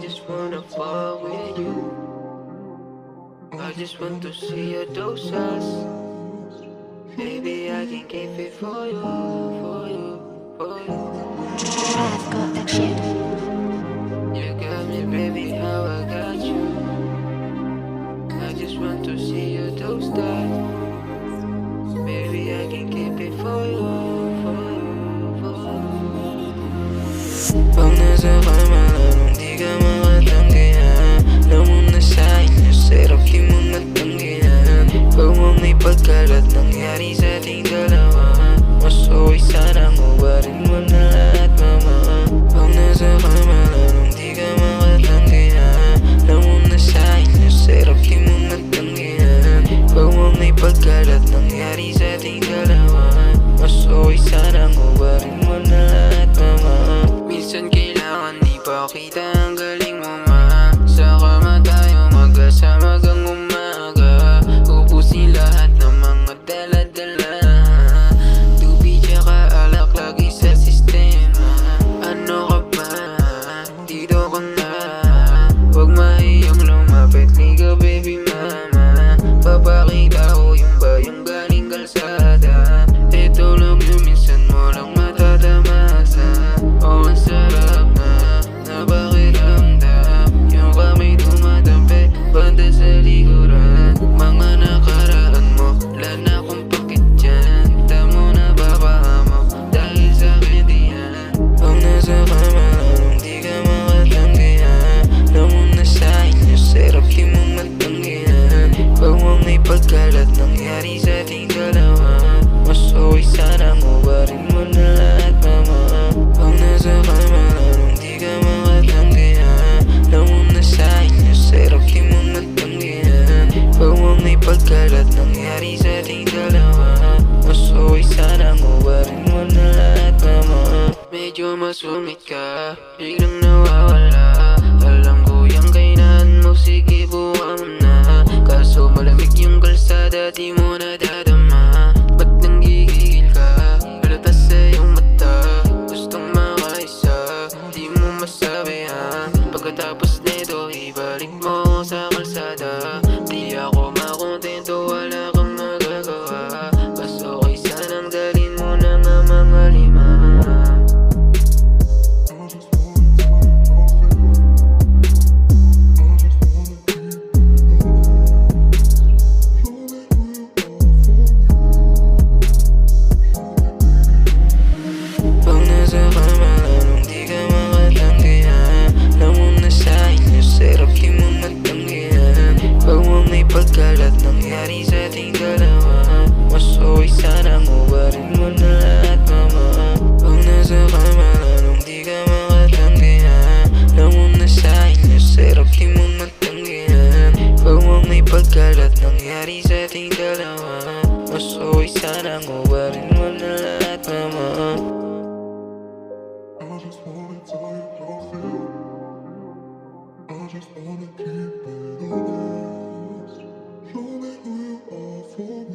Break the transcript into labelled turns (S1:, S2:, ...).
S1: just wanna fall with you. I just want to see your doses. Baby, I can keep it for you, for you, for you.
S2: I've got that shit.
S1: You got me, baby, how I got you. I just want to see your doses. Baby, I can keep it for you, for you, for you. Pag nasa kama lalong di ka makatanggihan, alam mo na sa inyo, sarap di mo matanggihan. Pag mo may pagkalat nangyari sa ating dalawa, mas okay sana ngubarin mo na lahat, mama. Pag nasa kama lalong di ka makatanggihan, alam mo na sa inyo, sarap di mo matanggihan. Pag mo may pagkalat nangyari sa ating dalawa, mas okay sana ngubarin mo na lahat, mama. Minsan kailangan ipakita ang galing mo, ma. Sa kama tayo magkasama hanggang umaga. Ubusin lahat ng mga dala-dala. Tubig tsaka alak lagi sa sistema. Ano ka ba? Dito ka na. Huwag mahiyang lumapit, liga baby mama. Papakita ko yung bayang galing kalsada. Ito lang yung minsan mo lang matatamasa. Oh, ang sarap na pakiramdam. Yung kamay tumatampi, banda sa likuran. Mga nakaraan mo, wala na akong pakit dyan. Tamo na baba mo, dahil sa'kin di yan. Pag nasa kama lalong di ka makatanggihan, alam mo na sa inyo, sarap di mo matanggihan. Pag mo may pagkalat nangyari sa ating dalawa, mas okay sana ngubarin mo na lahat, mama. Pag nasa kama lalong di ka makatanggihan, alam mo na sa inyo, sarap di mo matanggihan. Pag mo may pagkalat nangyari sa ating dalawa, mas okay sana ngubarin mo na lahat, mama. Medyo masungit ka, biglang nawawala. Alam ko yung kainan mo, sige buka mo na. Kaso malamig yung kalsada, di mo nadadama. Ba't nanggigigil ka? Halata sa iyong mata, gustong makaisa, di mo masabihan. Pagkatapos nito, ibalik mo ako sa kalsada. Di ako makontento, wala kang magagawa. Mas okay sanang dalhin mo na nga mga lima. Pag nasa kama lalong di ka makatanggihan, alam mo na sa inyo, sarap di mo matanggihan. Pag mo may pagkalat nangyari sa ating dalawa, mas okay sana ngubarin mo na lahat, mama. Pag nasa kama lalong di ka makatanggihan, alam mo na sa inyo, sarap di mo matanggihan. Pag mo may pagkalat nangyari sa ating dalawa, mas okay sana ngubarin mo na lahat, mama.
S3: I just wanna tell you how I feel. I just wanna keep it honest. Show me who you are for me.